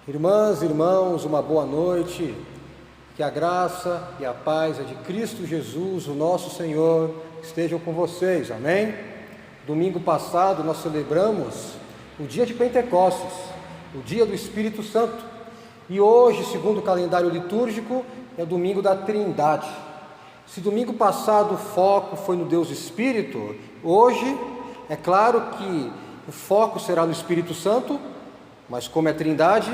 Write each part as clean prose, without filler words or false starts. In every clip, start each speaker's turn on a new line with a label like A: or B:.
A: Irmãs e irmãos, uma boa noite, que a graça e a paz de Cristo Jesus, o nosso Senhor, estejam com vocês, amém? Domingo passado nós celebramos o dia de Pentecostes, o dia do Espírito Santo, e hoje, segundo o calendário litúrgico, é o domingo da Trindade. Se domingo passado o foco foi no Deus Espírito, hoje é claro que o foco será no Espírito Santo, mas como é Trindade,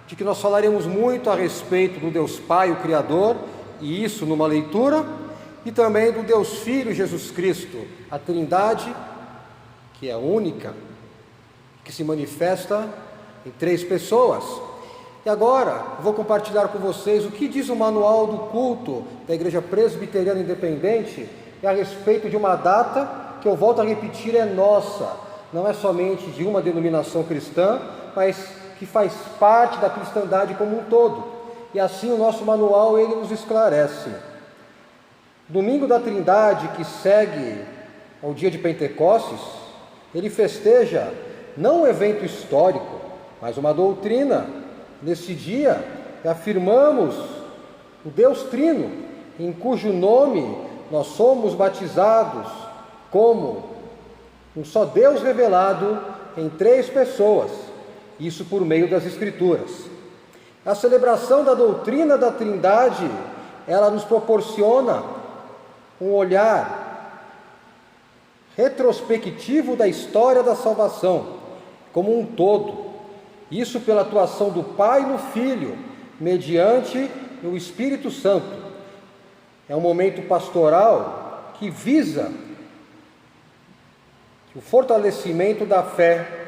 A: de que nós falaremos muito a respeito do Deus Pai, o Criador, e isso numa leitura, e também do Deus Filho, Jesus Cristo, a Trindade, que é única, que se manifesta em 3 pessoas. E agora, vou compartilhar com vocês o que diz o manual do culto da Igreja Presbiteriana Independente a respeito de uma data que eu volto a repetir, é nossa, não é somente de uma denominação cristã, mas que faz parte da cristandade como um todo. E assim o nosso manual, ele nos esclarece. Domingo da Trindade, que segue ao dia de Pentecostes, ele festeja não um evento histórico, mas uma doutrina. Nesse dia, afirmamos o Deus Trino, em cujo nome nós somos batizados como um só Deus revelado em 3 pessoas, isso por meio das Escrituras. A celebração da doutrina da Trindade, ela nos proporciona um olhar retrospectivo da história da salvação, como um todo. Isso pela atuação do Pai no Filho, mediante o Espírito Santo. É um momento pastoral que visa o fortalecimento da fé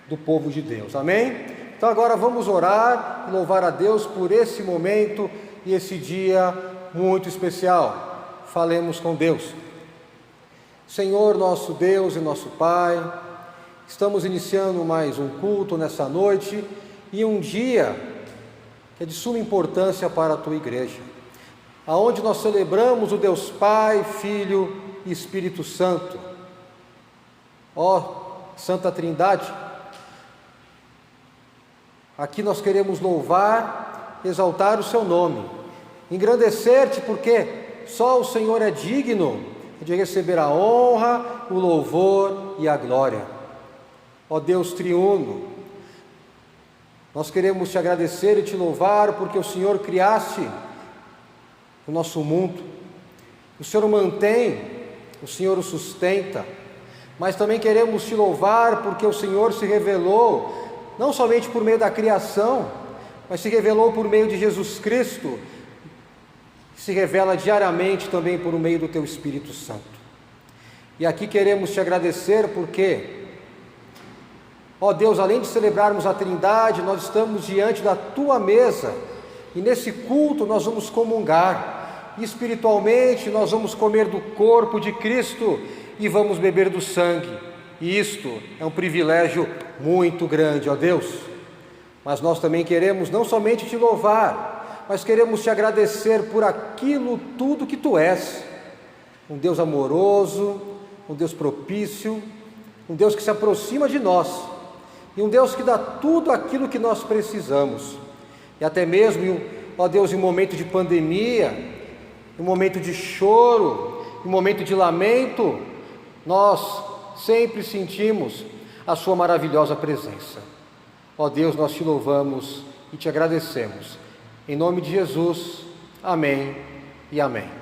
A: do povo de Deus, amém? Então agora vamos orar e louvar a Deus por esse momento e esse dia muito especial. Falemos com Deus. Senhor, nosso Deus e nosso Pai, estamos iniciando mais um culto nessa noite e um dia que é de suma importância para a Tua Igreja, aonde nós celebramos o Deus Pai, Filho e Espírito Santo. Ó Santa Trindade, aqui nós queremos louvar, exaltar o Seu nome, engrandecer-Te, porque só o Senhor é digno de receber a honra, o louvor e a glória. Ó Deus triuno, nós queremos Te agradecer e Te louvar, porque o Senhor criaste o nosso mundo, o Senhor o mantém, o Senhor o sustenta, mas também queremos Te louvar, porque o Senhor se revelou, não somente por meio da criação, mas se revelou por meio de Jesus Cristo, se revela diariamente também por meio do Teu Espírito Santo. E aqui queremos Te agradecer porque, ó Deus, além de celebrarmos a Trindade, nós estamos diante da Tua mesa, e nesse culto nós vamos comungar, e espiritualmente nós vamos comer do corpo de Cristo e vamos beber do sangue. E isto é um privilégio muito grande, ó Deus. Mas nós também queremos não somente Te louvar, mas queremos Te agradecer por aquilo tudo que Tu és. Um Deus amoroso, um Deus propício, um Deus que se aproxima de nós, e um Deus que dá tudo aquilo que nós precisamos. E até mesmo, ó Deus, em um momento de pandemia, em um momento de choro, em um momento de lamento, nós sempre sentimos a Sua maravilhosa presença. Ó Deus, nós Te louvamos e Te agradecemos. Em nome de Jesus, amém e amém.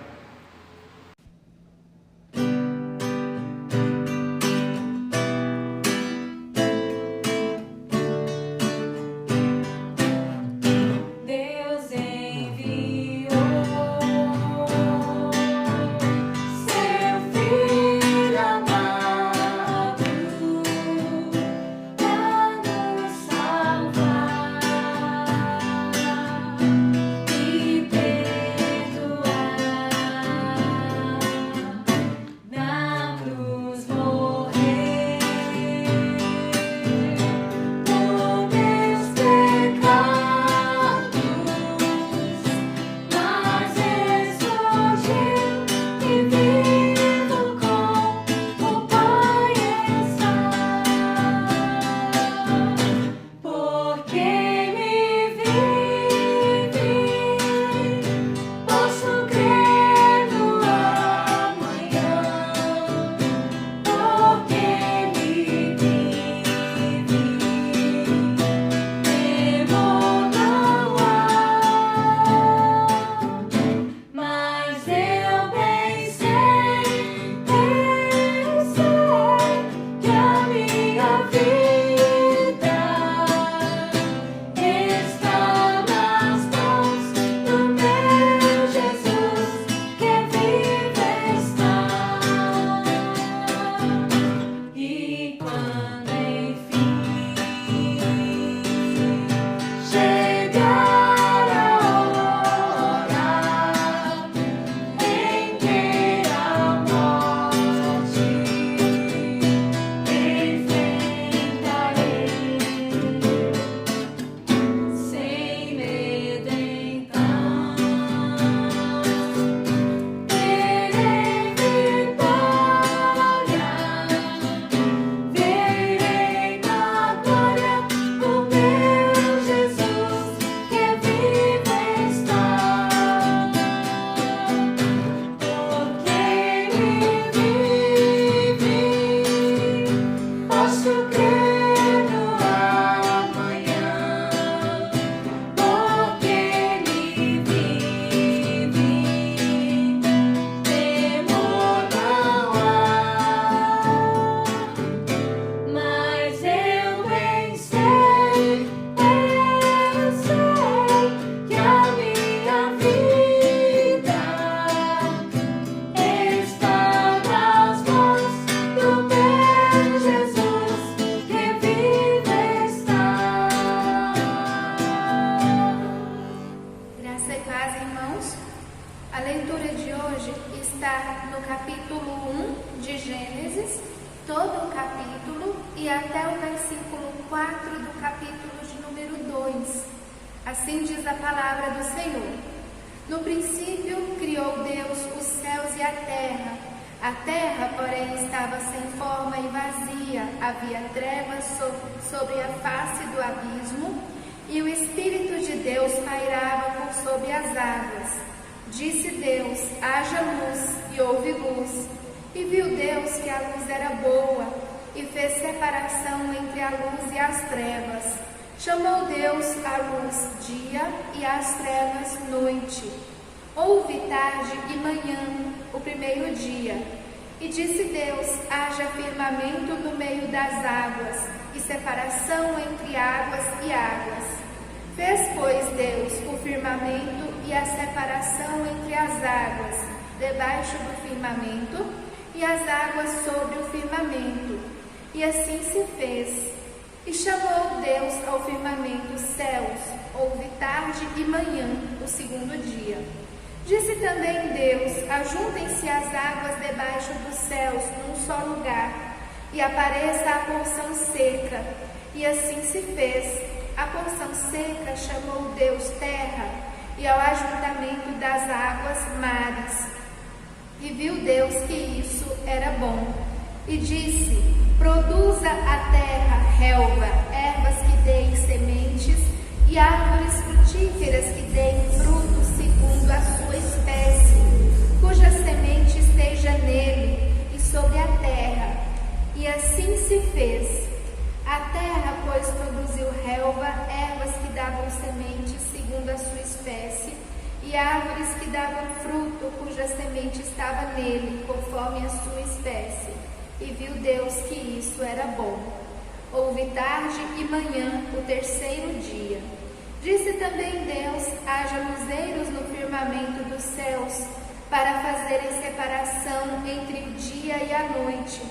B: leitura de hoje está no capítulo 1 de Gênesis, todo o capítulo, e até o versículo 4 do capítulo de número 2. Assim diz a palavra do Senhor. No princípio criou Deus os céus e a terra. A terra, porém, estava sem forma e vazia, havia trevas sobre a face do abismo, e o Espírito de Deus pairava por sobre as águas. Disse Deus: haja luz, e houve luz. E viu Deus que a luz era boa, e fez separação entre a luz e as trevas. Chamou Deus a luz dia, e as trevas noite. Houve tarde e manhã, o primeiro dia. E disse Deus: haja firmamento no meio das águas, e separação entre águas e águas. Fez, pois, Deus o firmamento e a separação entre as águas, debaixo do firmamento, e as águas sobre o firmamento. E assim se fez. E chamou Deus ao firmamento céus. Houve tarde e manhã, o segundo dia. Disse também Deus: ajuntem-se as águas debaixo dos céus num só lugar, e apareça a porção seca. E assim se fez. A porção seca chamou Deus terra, e ao ajuntamento das águas mares. E viu Deus que isso era bom. E disse: produza a terra relva, ervas que deem sementes, e árvores frutíferas que deem frutos segundo a sua espécie, cuja semente esteja nele e sobre a terra. E assim se fez. A terra, pois, produziu relva, ervas que davam sementes segundo a sua espécie, e árvores que davam fruto, cuja semente estava nele, conforme a sua espécie. E viu Deus que isso era bom. Houve tarde e manhã, o terceiro dia. Disse também Deus: haja luzeiros no firmamento dos céus, para fazerem separação entre o dia e a noite,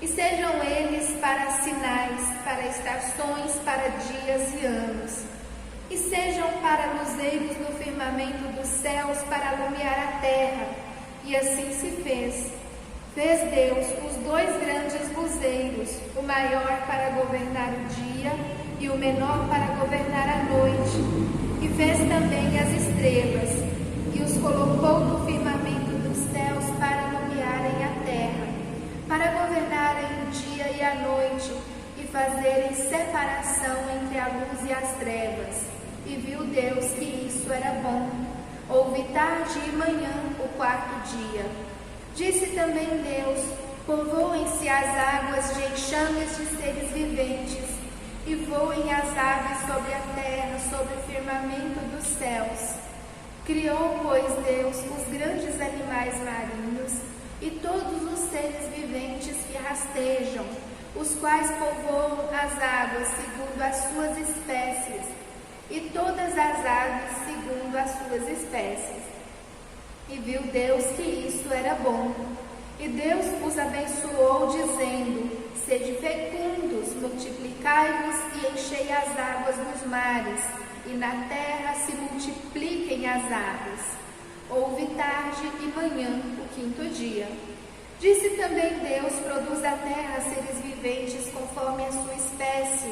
B: e sejam eles para sinais, para estações, para dias e anos. E sejam para luzeiros no firmamento dos céus, para alumiar a terra. E assim se fez. Fez Deus os dois grandes luzeiros, o maior para governar o dia e o menor para governar a noite. E fez também as estrelas, e os colocou no firmamento dos céus para alumiarem a terra, para governarem o dia e a noite, e fazerem separação entre a luz e as trevas. E viu Deus que isso era bom. Houve tarde e manhã, o quarto dia. Disse também Deus: povoem-se as águas de enxames de seres viventes, e voem as aves sobre a terra, sobre o firmamento dos céus. Criou, pois, Deus os grandes animais marinhos, e todos os seres viventes que rastejam, os quais povoam as águas segundo as suas espécies, e todas as aves segundo as suas espécies. E viu Deus que isso era bom. E Deus os abençoou, dizendo: sede fecundos, multiplicai-vos e enchei as águas dos mares, e na terra se multipliquem as aves. Houve tarde e manhã, o quinto dia. Disse também Deus: produz a terra seres viventes conforme a sua espécie,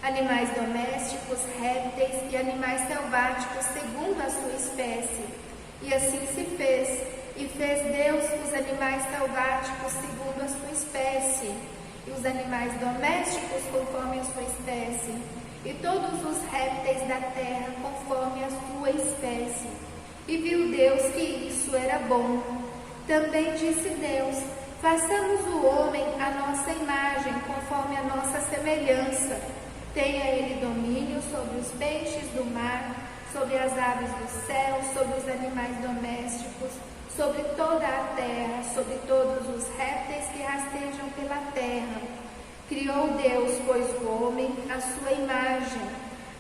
B: animais domésticos, répteis e animais selváticos segundo a sua espécie. E assim se fez. E fez Deus os animais selváticos segundo a sua espécie, e os animais domésticos conforme a sua espécie, e todos os répteis da terra conforme a sua espécie. E viu Deus que isso era bom. Também disse Deus: façamos o homem à nossa imagem, conforme a nossa semelhança. Tenha ele domínio sobre os peixes do mar, sobre as aves do céu, sobre os animais domésticos, sobre toda a terra, sobre todos os répteis que rastejam pela terra. Criou Deus, pois, o homem à sua imagem.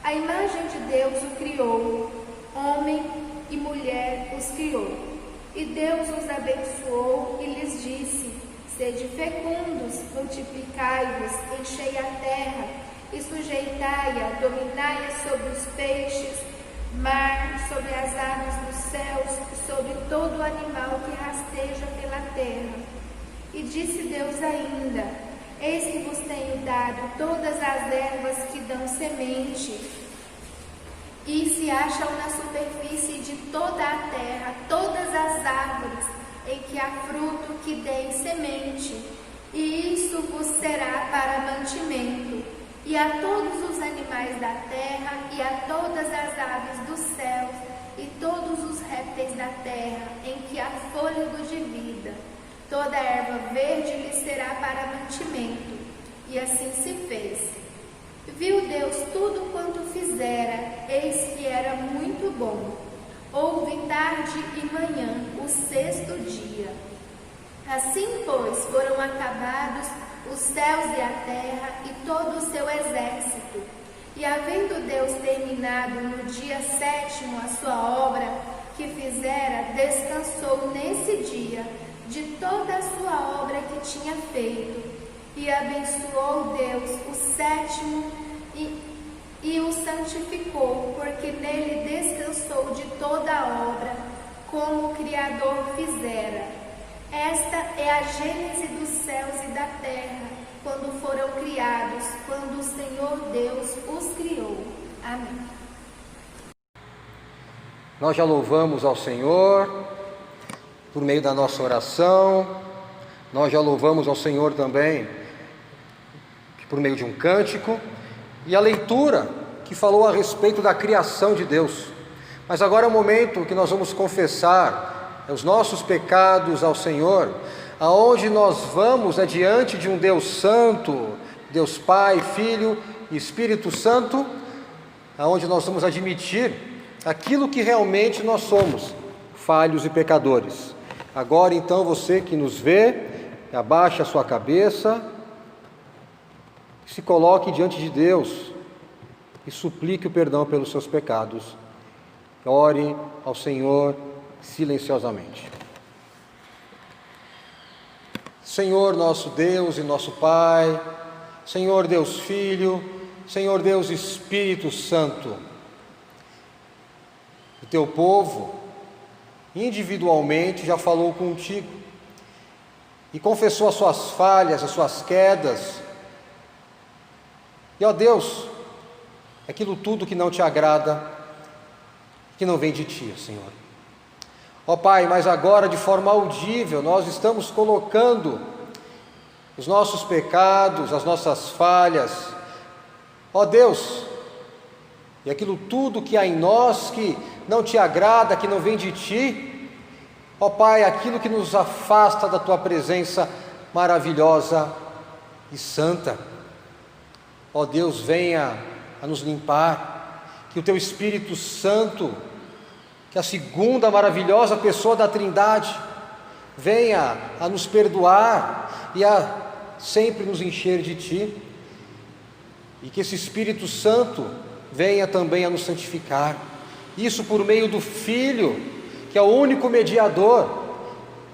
B: A imagem de Deus o criou, homem e mulher os criou. E Deus os abençoou e lhes disse: sede fecundos, multiplicai-vos, enchei a terra, e sujeitai-a, dominai-a sobre os peixes, mar, sobre as aves dos céus, sobre todo animal que rasteja pela terra. E disse Deus ainda: eis que vos tenho dado todas as ervas que dão semente, e se acham na superfície de toda a terra, todas as árvores em que há fruto que deem semente, e isso vos será para mantimento. E a todos os animais da terra, e a todas as aves dos céus, e todos os répteis da terra, em que há fôlego de vida, toda erva verde lhe será para mantimento. E assim se fez. Viu Deus tudo quanto fizera, eis que era muito bom. Houve tarde e manhã, o sexto dia. Assim, pois, foram acabados os céus e a terra e todo o seu exército. E havendo Deus terminado no dia sétimo a sua obra que fizera, descansou nesse dia de toda a sua obra que tinha feito. E abençoou Deus o sétimo e o santificou, porque nele descansou de toda a obra, como o Criador fizera. Esta é a gênese dos céus e da terra, quando foram criados, quando o Senhor Deus os criou. Amém.
A: Nós já louvamos ao Senhor por meio da nossa oração, nós já louvamos ao Senhor também por meio de um cântico, e a leitura que falou a respeito da criação de Deus. Mas agora é o momento que nós vamos confessar os nossos pecados ao Senhor, aonde nós vamos diante de um Deus Santo, Deus Pai, Filho e Espírito Santo, aonde nós vamos admitir aquilo que realmente nós somos, falhos e pecadores. Agora então você que nos vê, abaixe a sua cabeça, se coloque diante de Deus e suplique o perdão pelos seus pecados. Ore ao Senhor silenciosamente. Senhor nosso Deus e nosso Pai, Senhor Deus Filho, Senhor Deus Espírito Santo, o teu povo individualmente já falou contigo e confessou as suas falhas, as suas quedas. E ó Deus, aquilo tudo que não te agrada, que não vem de ti, Senhor. Ó Pai, mas agora de forma audível nós estamos colocando os nossos pecados, as nossas falhas, ó Deus, e aquilo tudo que há em nós que não te agrada, que não vem de ti, ó Pai, aquilo que nos afasta da tua presença maravilhosa e santa. Ó Deus, venha a nos limpar, que o teu Espírito Santo, que a segunda maravilhosa pessoa da Trindade, venha a nos perdoar e a sempre nos encher de ti, e que esse Espírito Santo venha também a nos santificar, isso por meio do Filho, que é o único mediador,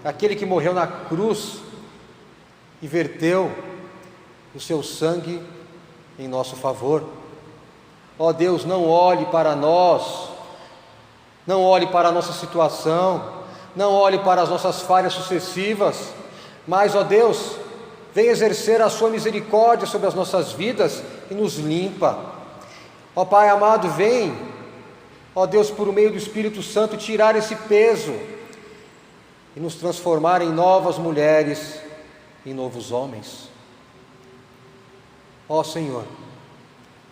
A: aquele que morreu na cruz e verteu o seu sangue em nosso favor. Ó Deus, não olhe para nós, não olhe para a nossa situação, não olhe para as nossas falhas sucessivas, mas, ó Deus, vem exercer a sua misericórdia sobre as nossas vidas e nos limpa. Ó Pai amado, vem, ó Deus, por meio do Espírito Santo, tirar esse peso e nos transformar em novas mulheres, em novos homens. Ó Senhor,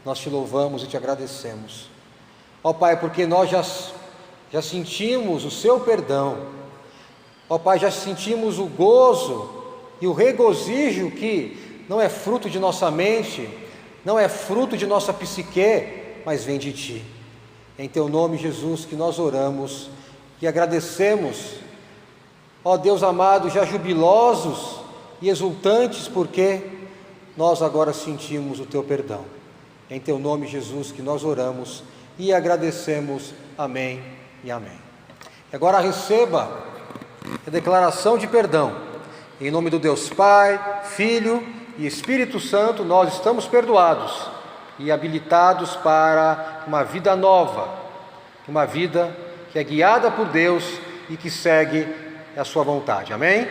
A: nós te louvamos e te agradecemos. Ó Pai, porque nós já sentimos o seu perdão. Ó Pai, já sentimos o gozo e o regozijo que não é fruto de nossa mente, não é fruto de nossa psique, mas vem de Ti. Em Teu nome, Jesus, que nós oramos e agradecemos. Ó Deus amado, já jubilosos e exultantes, porque nós agora sentimos o Teu perdão. Em Teu nome, Jesus, que nós oramos e agradecemos. Amém e amém. E agora receba a declaração de perdão. Em nome do Deus Pai, Filho e Espírito Santo, nós estamos perdoados e habilitados para uma vida nova. uma vida que é guiada por Deus e que segue a sua vontade. Amém?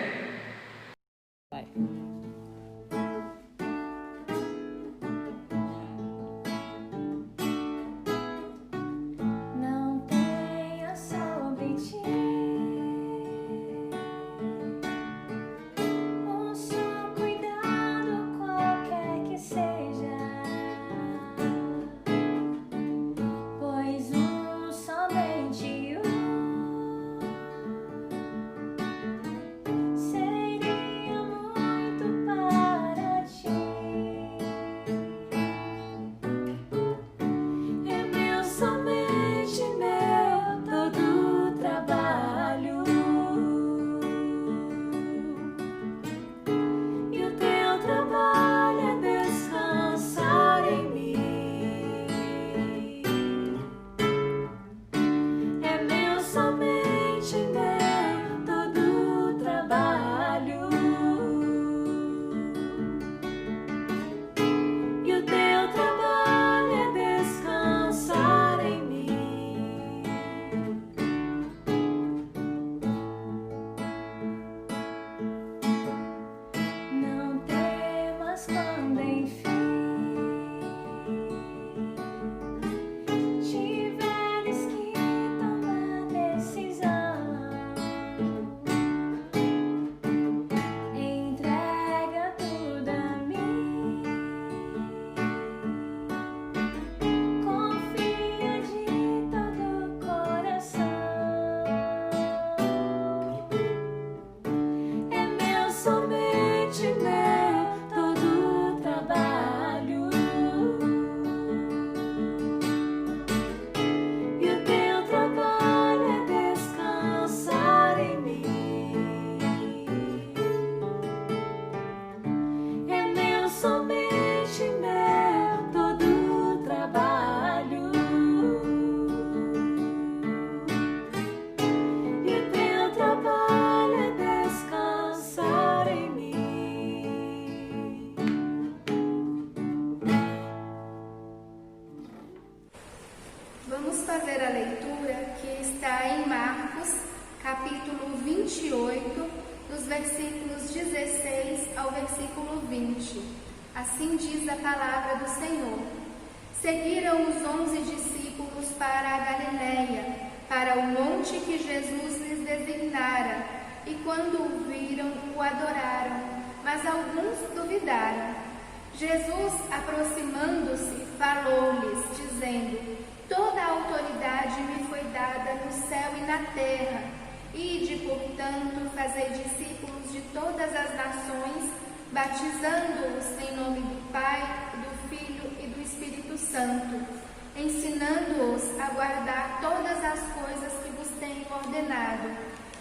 B: Vamos fazer a leitura que está em Marcos, capítulo 28, dos versículos 16 ao versículo 20. Assim diz a palavra do Senhor. Seguiram os 11 discípulos para a Galiléia, para o monte que Jesus lhes designara, e quando o viram, o adoraram, mas alguns duvidaram. Jesus, aproximando-se, falou-lhes, dizendo: Toda a autoridade me foi dada no céu e na terra. Ide, portanto, fazei discípulos de todas as nações, batizando-os em nome do Pai, do Filho e do Espírito Santo, ensinando-os a guardar todas as coisas que vos tenho ordenado.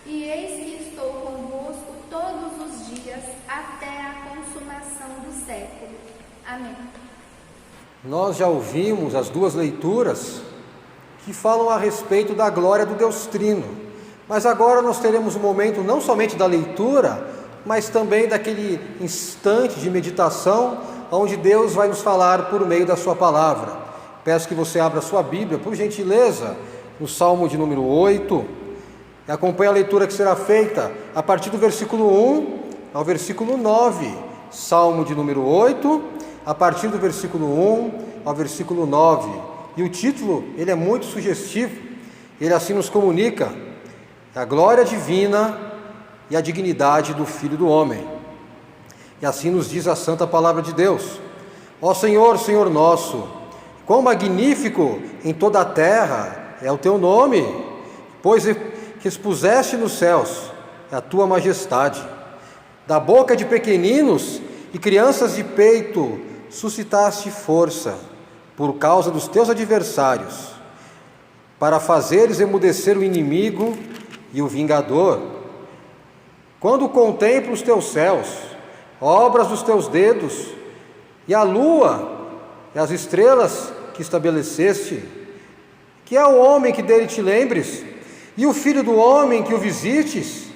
B: E eis que estou convosco todos os dias, até a consumação do século. Amém.
A: Nós já ouvimos as duas leituras que falam a respeito da glória do Deus Trino, mas agora nós teremos um momento não somente da leitura, mas também daquele instante de meditação, onde Deus vai nos falar por meio da sua palavra. Peço que você abra a sua Bíblia, por gentileza, no Salmo de número 8, e acompanhe a leitura que será feita a partir do versículo 1 ao versículo 9, Salmo de número 8, a partir do versículo 1 ao versículo 9, e o título, ele é muito sugestivo, ele assim nos comunica a glória divina e a dignidade do Filho do Homem, e assim nos diz a santa palavra de Deus: Ó Senhor, Senhor nosso, quão magnífico em toda a terra é o teu nome, pois que expuseste nos céus a tua majestade, da boca de pequeninos e crianças de peito suscitaste força por causa dos teus adversários, para fazeres emudecer o inimigo e o vingador. Quando contemplo os teus céus, obras dos teus dedos, e a lua e as estrelas que estabeleceste, que é o homem que dele te lembres, e o filho do homem que o visites,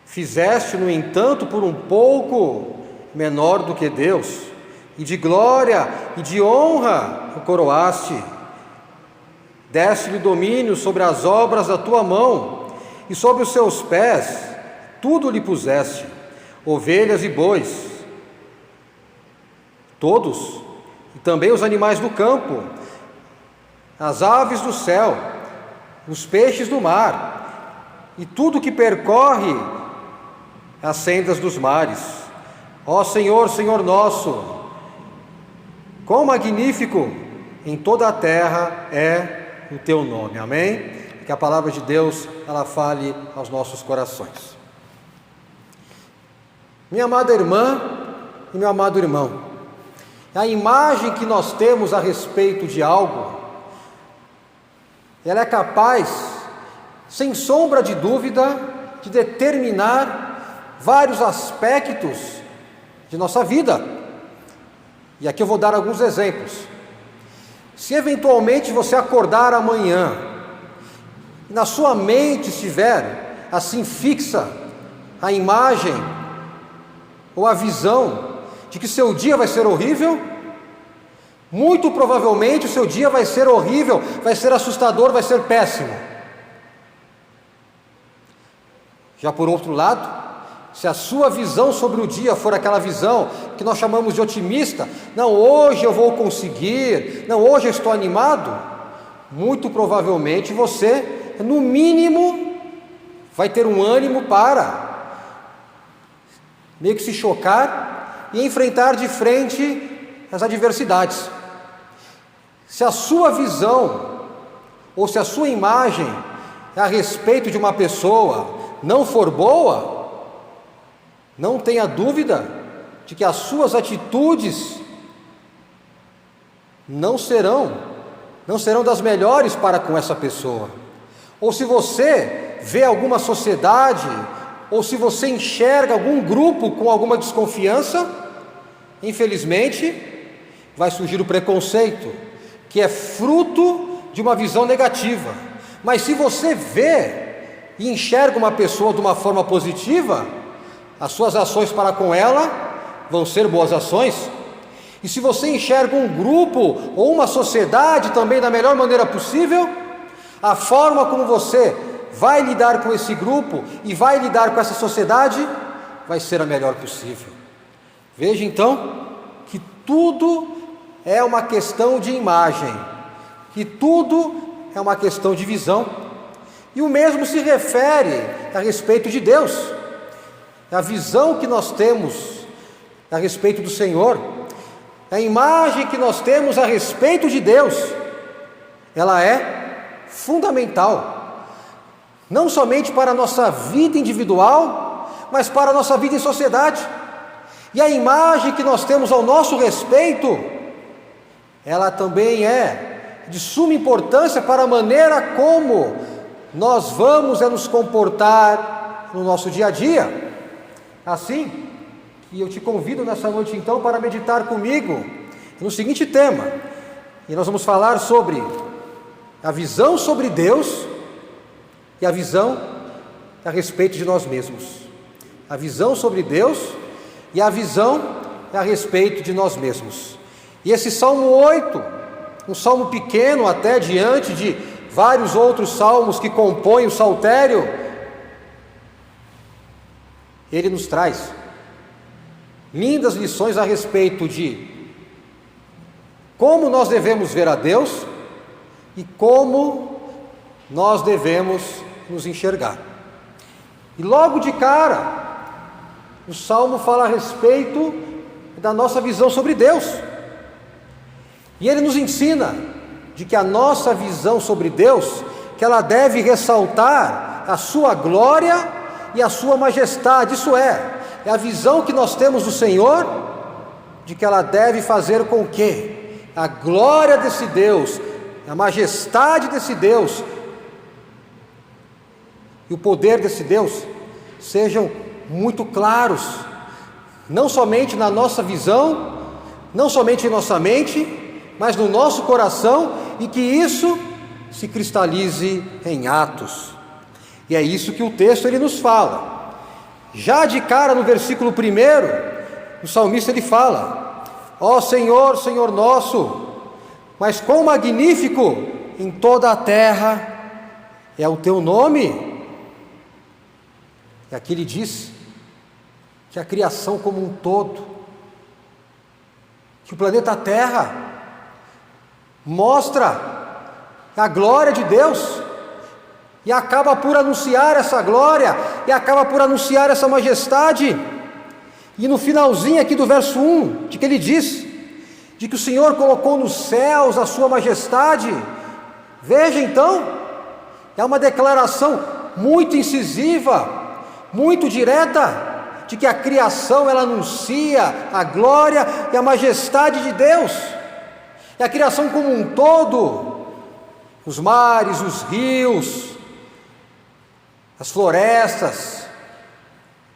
A: fizeste, no entanto, por um pouco menor do que Deus, e de glória e de honra o coroaste. Deste-lhe domínio sobre as obras da tua mão, e sobre os seus pés tudo lhe puseste, ovelhas e bois, todos, e também os animais do campo, as aves do céu, os peixes do mar, e tudo que percorre as sendas dos mares. Ó Senhor, Senhor nosso, quão magnífico em toda a terra é o teu nome. Amém? Que a palavra de Deus, ela fale aos nossos corações. Minha amada irmã e meu amado irmão, a imagem que nós temos a respeito de algo, ela é capaz, sem sombra de dúvida, de determinar vários aspectos de nossa vida. E aqui eu vou dar alguns exemplos. Se eventualmente você acordar amanhã, e na sua mente estiver assim fixa a imagem ou a visão de que seu dia vai ser horrível, muito provavelmente o seu dia vai ser horrível, vai ser assustador, vai ser péssimo. Já por outro lado, se a sua visão sobre o dia for aquela visão que nós chamamos de otimista, não, hoje eu vou conseguir, não, hoje eu estou animado, muito provavelmente você, no mínimo, vai ter um ânimo para meio que se chocar e enfrentar de frente as adversidades. Se a sua visão ou se a sua imagem a respeito de uma pessoa não for boa, não tenha dúvida de que as suas atitudes não serão das melhores para com essa pessoa. Ou se você vê alguma sociedade, ou se você enxerga algum grupo com alguma desconfiança, infelizmente vai surgir o preconceito, que é fruto de uma visão negativa. Mas se você vê e enxerga uma pessoa de uma forma positiva, as suas ações para com ela vão ser boas ações. E se você enxerga um grupo ou uma sociedade também da melhor maneira possível, a forma como você vai lidar com esse grupo e vai lidar com essa sociedade vai ser a melhor possível. Veja então que tudo é uma questão de imagem, que tudo é uma questão de visão. E o mesmo se refere a respeito de Deus. A visão que nós temos a respeito do Senhor, a imagem que nós temos a respeito de Deus, ela é fundamental, não somente para a nossa vida individual, mas para a nossa vida em sociedade. E a imagem que nós temos ao nosso respeito, ela também é de suma importância para a maneira como nós vamos nos comportar no nosso dia a dia. Assim, e eu te convido nessa noite então para meditar comigo no seguinte tema, e nós vamos falar sobre a visão sobre Deus e a visão a respeito de nós mesmos. A visão sobre Deus e a visão a respeito de nós mesmos. E esse Salmo 8, um salmo pequeno até diante de vários outros salmos que compõem o saltério, ele nos traz lindas lições a respeito de como nós devemos ver a Deus e como nós devemos nos enxergar. E logo de cara, o Salmo fala a respeito da nossa visão sobre Deus. E ele nos ensina de que a nossa visão sobre Deus, que ela deve ressaltar a sua glória e a sua majestade. Isso é a visão que nós temos do Senhor, de que ela deve fazer com que a glória desse Deus, a majestade desse Deus e o poder desse Deus sejam muito claros, não somente na nossa visão, não somente em nossa mente, mas no nosso coração, e que isso se cristalize em atos. E é isso que o texto ele nos fala. Já de cara no versículo 1, o salmista ele fala: ó Senhor, Senhor nosso, mas quão magnífico em toda a terra é o teu nome. E aqui ele diz que a criação como um todo, que o planeta Terra mostra a glória de Deus, e acaba por anunciar essa glória, e acaba por anunciar essa majestade. E no finalzinho aqui do verso 1, de que ele diz, de que o Senhor colocou nos céus a sua majestade. Veja então, é uma declaração muito incisiva, muito direta, de que a criação ela anuncia a glória e a majestade de Deus. E a criação como um todo, os mares, os rios, as florestas,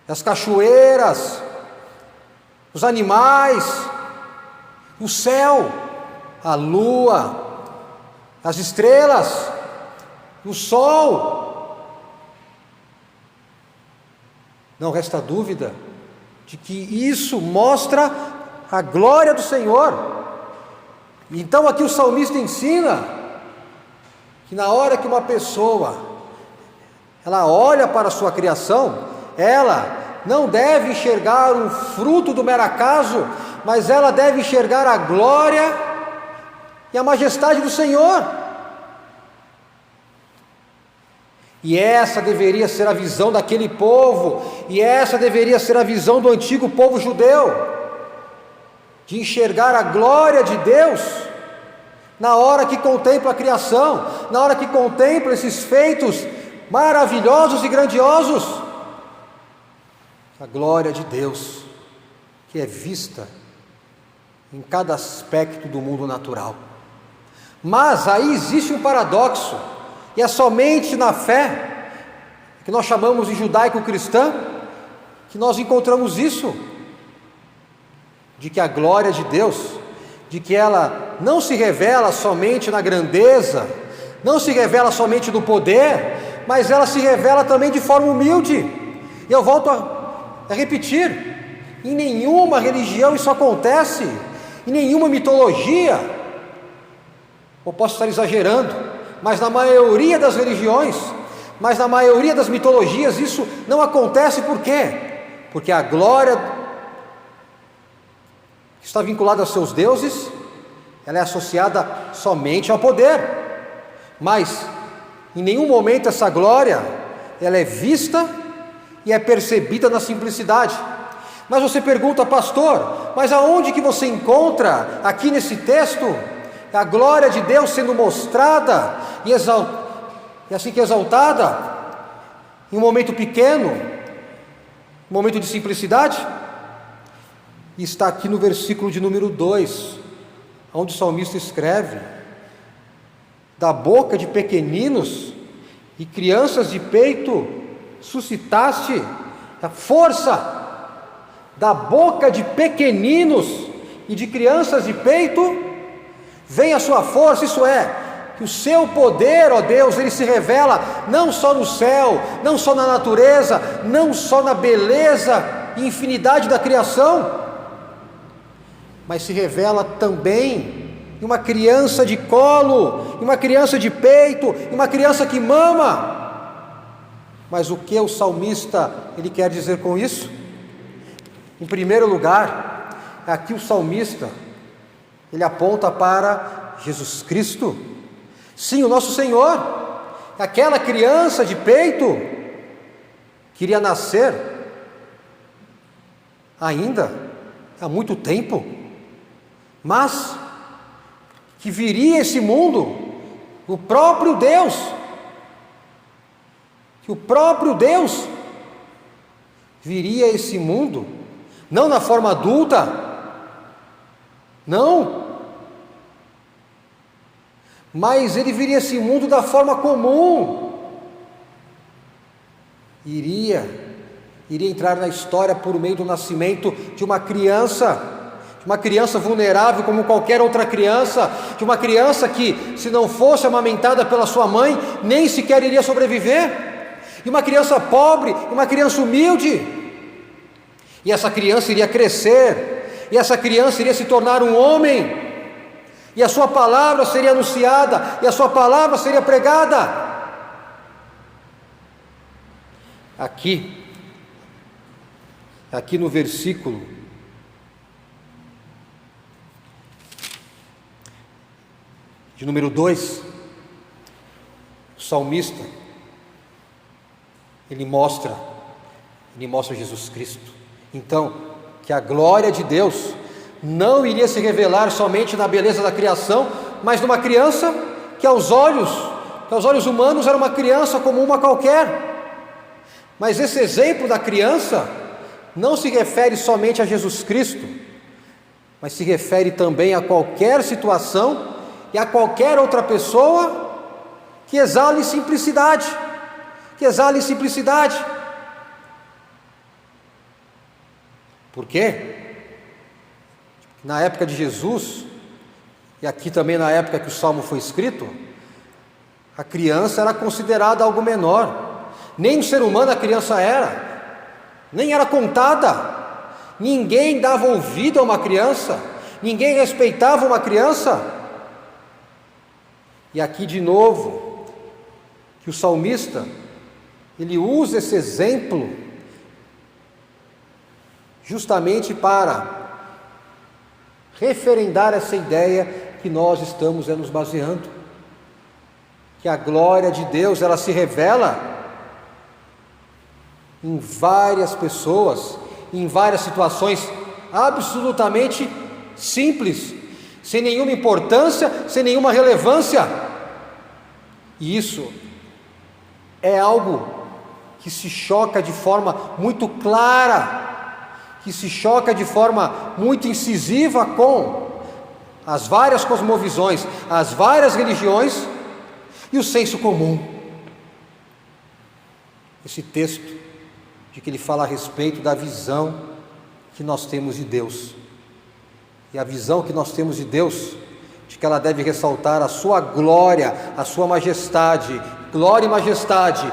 A: as cachoeiras, os animais, o céu, a lua, as estrelas, o sol. Não resta dúvida de que isso mostra a glória do Senhor. Então aqui o salmista ensina que na hora que uma pessoa ela olha para a sua criação, ela não deve enxergar um fruto do mero acaso, mas ela deve enxergar a glória e a majestade do Senhor. E essa deveria ser a visão daquele povo, e essa deveria ser a visão do antigo povo judeu, de enxergar a glória de Deus na hora que contempla a criação, na hora que contempla esses feitos maravilhosos e grandiosos. A glória de Deus que é vista em cada aspecto do mundo natural. Mas aí existe um paradoxo, e é somente na fé, que nós chamamos de judaico-cristã, que nós encontramos isso, de que a glória de Deus, de que ela não se revela somente na grandeza, não se revela somente no poder, mas ela se revela também de forma humilde. E eu volto a repetir, em nenhuma religião isso acontece, em nenhuma mitologia, ou posso estar exagerando, mas na maioria das religiões, mas na maioria das mitologias isso não acontece. Por quê? Porque a glória que está vinculada aos seus deuses, ela é associada somente ao poder, mas em nenhum momento essa glória ela é vista e é percebida na simplicidade. Mas você pergunta, pastor, mas aonde que você encontra aqui nesse texto a glória de Deus sendo mostrada e assim que exaltada em um momento pequeno, um momento de simplicidade? E está aqui no versículo de número 2, onde o salmista escreve: da boca de pequeninos e crianças de peito suscitaste a força. Da boca de pequeninos e de crianças de peito vem a sua força, isso é, que o seu poder, ó Deus, ele se revela não só no céu, não só na natureza, não só na beleza e infinidade da criação, mas se revela também em uma criança de colo, em uma criança de peito, em uma criança que mama. Mas o que o salmista ele quer dizer com isso? Em primeiro lugar, aqui o salmista ele aponta para Jesus Cristo. Sim, o nosso Senhor. Aquela criança de peito queria nascer ainda há muito tempo, mas que viria esse mundo o próprio Deus, que o próprio Deus viria a esse mundo, não na forma adulta, não, mas ele viria a esse mundo da forma comum, iria entrar na história por meio do nascimento de uma criança vulnerável como qualquer outra criança, de uma criança que, se não fosse amamentada pela sua mãe, nem sequer iria sobreviver, e uma criança pobre, uma criança humilde. E essa criança iria crescer, e essa criança iria se tornar um homem, e a sua palavra seria anunciada, e a sua palavra seria pregada. Aqui no versículo de número 2, o salmista, ele mostra Jesus Cristo. Então, que a glória de Deus não iria se revelar somente na beleza da criação, mas numa criança que aos olhos humanos era uma criança como uma qualquer. Mas esse exemplo da criança não se refere somente a Jesus Cristo, mas se refere também a qualquer situação e a qualquer outra pessoa que exale simplicidade, Por quê? Na época de Jesus, e aqui também na época que o Salmo foi escrito, a criança era considerada algo menor. Nem um ser humano a criança era, nem era contada. Ninguém dava ouvido a uma criança, ninguém respeitava uma criança. E aqui de novo, que o salmista, ele usa esse exemplo justamente para referendar essa ideia que nós estamos nos baseando, que a glória de Deus, ela se revela em várias pessoas, em várias situações absolutamente simples, sem nenhuma importância, sem nenhuma relevância. E isso é algo que se choca de forma muito clara, que se choca de forma muito incisiva com as várias cosmovisões, as várias religiões e o senso comum. Esse texto de que ele fala a respeito da visão que nós temos de Deus, e a visão que nós temos de Deus, de que ela deve ressaltar a sua glória, a sua majestade, glória e majestade,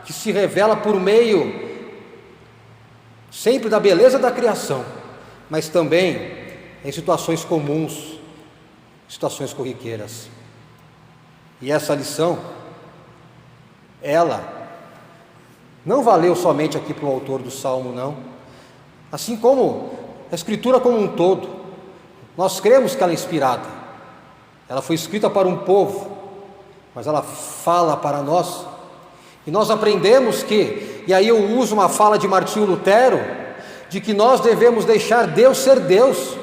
A: que se revela por meio sempre da beleza da criação, mas também em situações comuns, situações corriqueiras. E essa lição, ela não valeu somente aqui para o autor do Salmo, não. Assim como a Escritura como um todo, nós cremos que ela é inspirada. Ela foi escrita para um povo, mas ela fala para nós. E nós aprendemos que, e aí eu uso uma fala de Martinho Lutero, de que nós devemos deixar Deus ser Deus.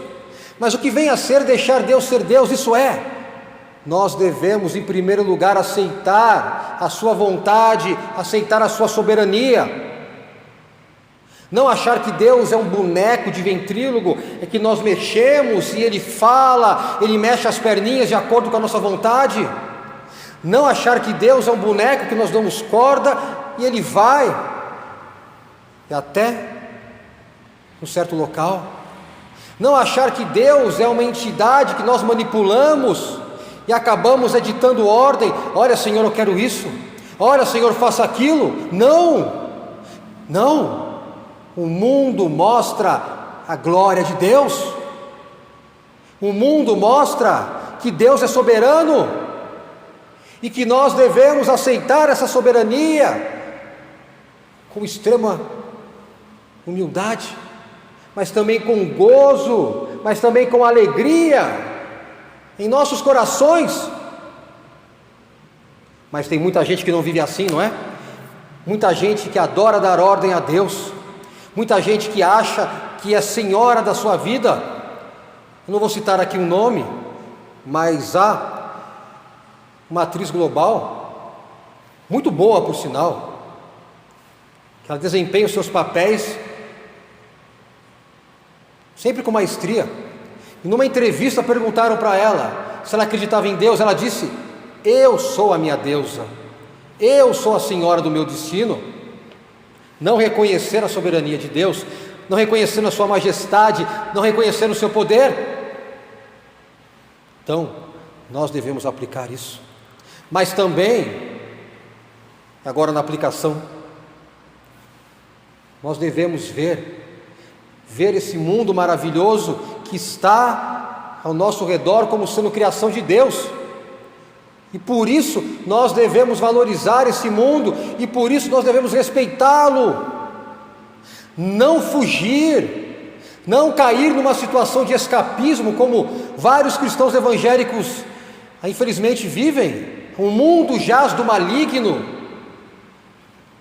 A: Mas o que vem a ser deixar Deus ser Deus? Isso é, nós devemos em primeiro lugar aceitar a sua vontade, aceitar a sua soberania. Não achar que Deus é um boneco de ventrílogo, é que nós mexemos e Ele fala, Ele mexe as perninhas de acordo com a nossa vontade. Não achar que Deus é um boneco que nós damos corda e Ele vai e até um certo local. Não achar que Deus é uma entidade que nós manipulamos e acabamos editando ordem. Olha, Senhor, eu quero isso. Olha, Senhor, faça aquilo. Não. O mundo mostra a glória de Deus. O mundo mostra que Deus é soberano e que nós devemos aceitar essa soberania com extrema humildade, mas também com gozo, mas também com alegria em nossos corações. Mas tem muita gente que não vive assim, não é? Muita gente que adora dar ordem a Deus, muita gente que acha que é senhora da sua vida. Eu não vou citar aqui um nome, mas há uma atriz global, muito boa por sinal, que ela desempenha os seus papéis sempre com maestria. E numa entrevista perguntaram para ela se ela acreditava em Deus. Ela disse: eu sou a minha deusa, eu sou a senhora do meu destino. Não reconhecer a soberania de Deus, não reconhecendo a sua majestade, não reconhecendo o seu poder. Então, nós devemos aplicar isso. Mas também, agora na aplicação, nós devemos ver esse mundo maravilhoso que está ao nosso redor como sendo criação de Deus. E por isso nós devemos valorizar esse mundo, e por isso nós devemos respeitá-lo, não fugir, não cair numa situação de escapismo, como vários cristãos evangélicos, infelizmente, vivem. O mundo jaz do maligno.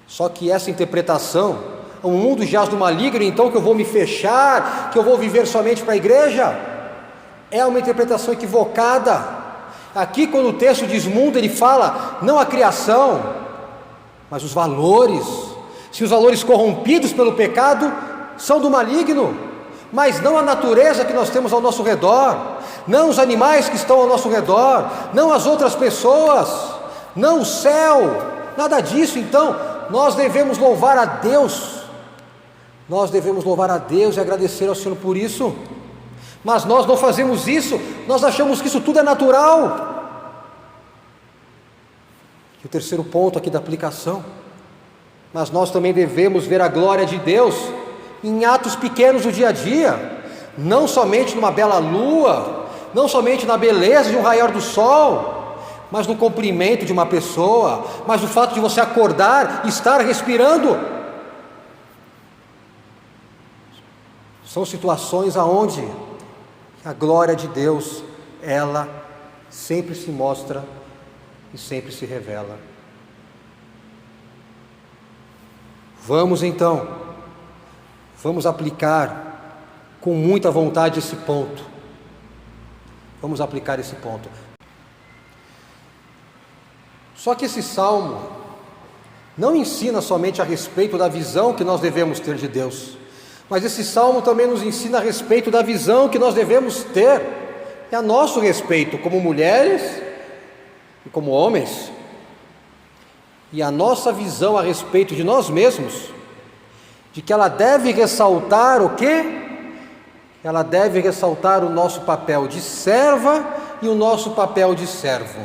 A: Só que essa interpretação, o mundo jaz do maligno, então que eu vou me fechar, que eu vou viver somente para a igreja, é uma interpretação equivocada. Aqui, quando o texto diz mundo, ele fala não a criação, mas os valores. Se os valores corrompidos pelo pecado são do maligno, mas não a natureza que nós temos ao nosso redor, não os animais que estão ao nosso redor, não as outras pessoas, não o céu, nada disso. Então nós devemos louvar a Deus, nós devemos louvar a Deus e agradecer ao Senhor por isso. Mas nós não fazemos isso, nós achamos que isso tudo é natural. E o terceiro ponto aqui da aplicação: mas nós também devemos ver a glória de Deus em atos pequenos do dia a dia, não somente numa bela lua, não somente na beleza de um raiar do sol, mas no cumprimento de uma pessoa, mas no fato de você acordar e estar respirando. São situações aonde a glória de Deus, ela sempre se mostra e sempre se revela. Vamos então, vamos aplicar com muita vontade esse ponto. Vamos aplicar esse ponto. Só que esse salmo não ensina somente a respeito da visão que nós devemos ter de Deus, mas esse salmo também nos ensina a respeito da visão que nós devemos ter a nosso respeito, como mulheres e como homens, e a nossa visão a respeito de nós mesmos, de que ela deve ressaltar o quê? Ela deve ressaltar o nosso papel de serva e o nosso papel de servo.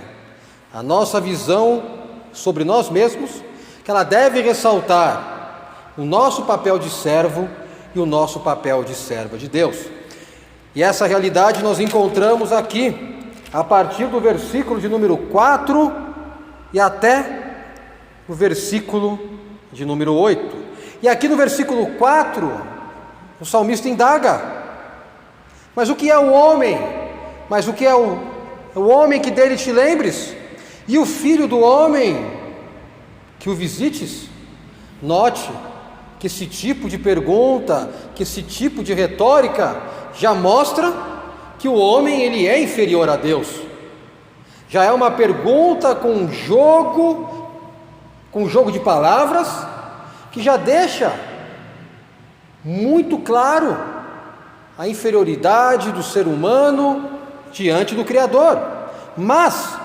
A: A nossa visão sobre nós mesmos, que ela deve ressaltar o nosso papel de servo e o nosso papel de serva de Deus. E essa realidade nós encontramos aqui, a partir do versículo de número 4 e até o versículo de número 8. E aqui no versículo 4, o salmista indaga: mas o que é o homem? Mas o que é o homem que dele te lembres? E o filho do homem que o visites? Note que esse tipo de pergunta, que esse tipo de retórica já mostra que o homem ele é inferior a Deus. Já é uma pergunta com um jogo de palavras que já deixa muito claro a inferioridade do ser humano diante do Criador. Mas,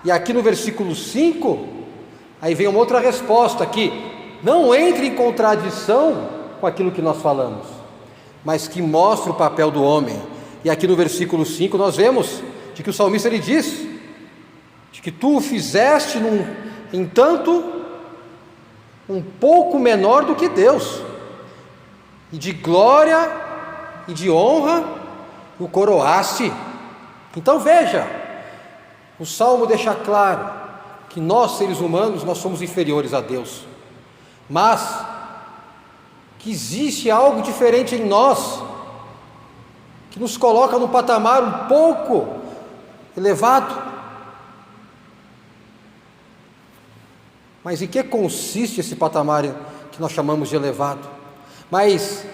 A: e aqui no versículo 5, aí vem uma outra resposta que não entra em contradição com aquilo que nós falamos, mas que mostra o papel do homem. E aqui no versículo 5 nós vemos de que o salmista ele diz de que tu o fizeste entanto um pouco menor do que Deus, e de glória e de honra o coroaste. Então veja, o salmo deixa claro que nós, seres humanos, nós somos inferiores a Deus, mas que existe algo diferente em nós, que nos coloca num patamar um pouco elevado. Mas em que consiste esse patamar que nós chamamos de elevado? Mas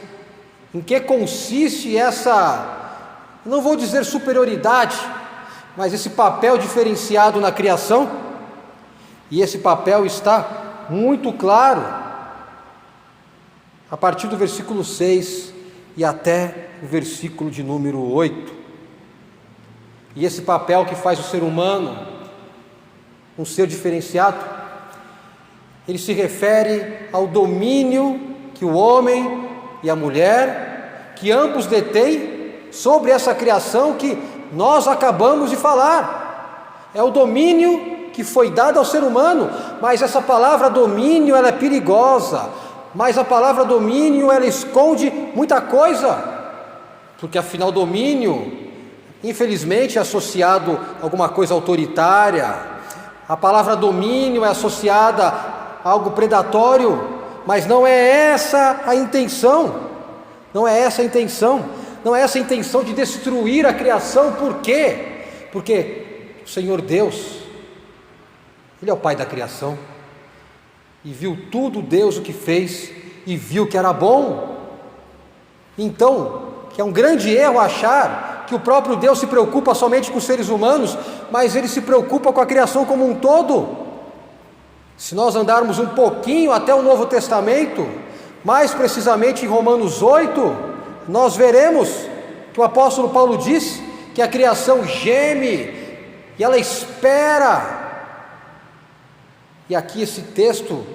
A: em que consiste essa, não vou dizer superioridade, mas esse papel diferenciado na criação? E esse papel está muito claro a partir do versículo 6 e até o versículo de número 8. E esse papel que faz o ser humano um ser diferenciado, ele se refere ao domínio que o homem e a mulher, que ambos detêm sobre essa criação que nós acabamos de falar. É o domínio que foi dado ao ser humano, mas essa palavra domínio, ela é perigosa, mas a palavra domínio, ela esconde muita coisa, porque afinal domínio infelizmente, é associado a alguma coisa autoritária. A palavra domínio é associada a algo predatório, mas não é essa a intenção. Não é essa a intenção. Não é essa a intenção de destruir a criação. Por quê? Porque o Senhor Deus, Ele é o Pai da criação, e viu tudo Deus o que fez, e viu que era bom. Então, que é um grande erro achar que o próprio Deus se preocupa somente com os seres humanos, mas Ele se preocupa com a criação como um todo. Se nós andarmos um pouquinho até o Novo Testamento, mais precisamente em Romanos 8, nós veremos que o apóstolo Paulo diz que a criação geme e ela espera. E aqui esse texto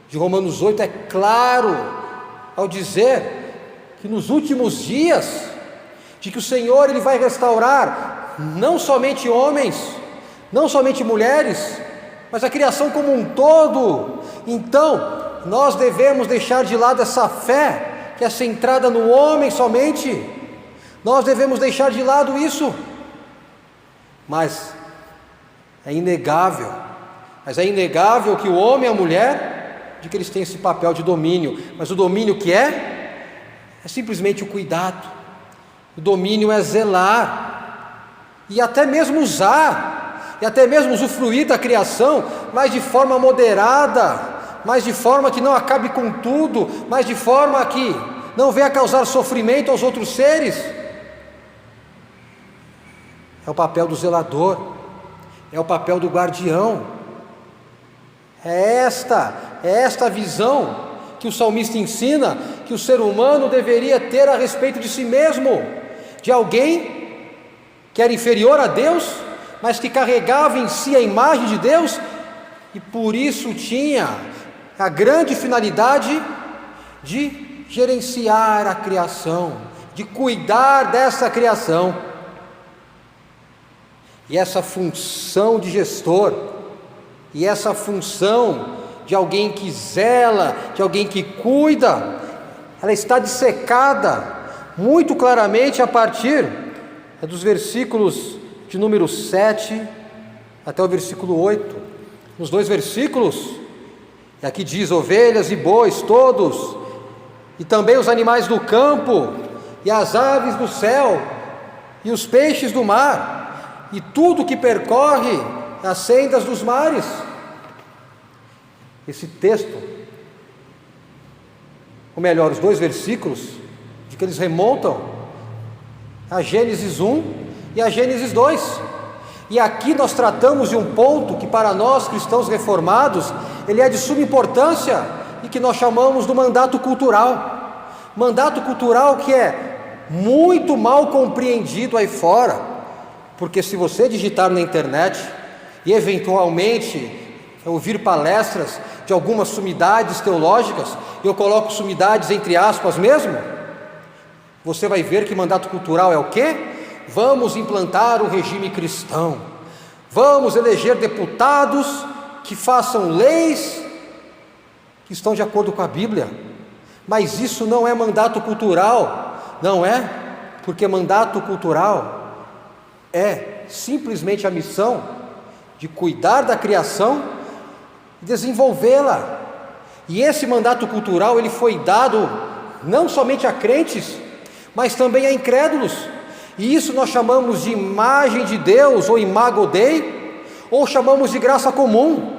A: de Romanos 8 é claro ao dizer que nos últimos dias, de que o Senhor Ele vai restaurar não somente homens, não somente mulheres, mas a criação como um todo. Então, nós devemos deixar de lado essa fé que é centrada no homem somente. Nós devemos deixar de lado isso. Mas é inegável que o homem e a mulher, de que eles têm esse papel de domínio. Mas o domínio que é simplesmente o cuidado. O domínio é zelar, e até mesmo usar, e até mesmo usufruir da criação, mas de forma moderada, mas de forma que não acabe com tudo, mas de forma que não venha causar sofrimento aos outros seres. É o papel do zelador, é o papel do guardião. É esta visão que o salmista ensina que o ser humano deveria ter a respeito de si mesmo, de alguém que era inferior a Deus, mas que carregava em si a imagem de Deus, e por isso tinha a grande finalidade de gerenciar a criação, de cuidar dessa criação. E essa função de gestor, e essa função de alguém que zela, de alguém que cuida, ela está dissecada muito claramente a partir dos versículos de número 7 até o versículo 8. Nos dois versículos, e aqui diz: ovelhas e bois todos, e também os animais do campo, e as aves do céu, e os peixes do mar, e tudo que percorre as sendas dos mares. Esse texto, ou melhor, os dois versículos, de que eles remontam a Gênesis 1 e a Gênesis 2. E aqui nós tratamos de um ponto que para nós cristãos reformados, ele é de suma importância, e que nós chamamos do mandato cultural. Mandato cultural que é muito mal compreendido aí fora, porque se você digitar na internet e eventualmente ouvir palestras de algumas sumidades teológicas, e eu coloco sumidades entre aspas mesmo, você vai ver que mandato cultural é o quê? Vamos implantar o regime cristão, vamos eleger deputados que façam leis que estão de acordo com a Bíblia. Mas isso não é mandato cultural, não é? Porque mandato cultural é simplesmente a missão de cuidar da criação e desenvolvê-la. E esse mandato cultural, ele foi dado não somente a crentes, mas também a incrédulos. E isso nós chamamos de imagem de Deus, ou imago Dei, ou chamamos de graça comum.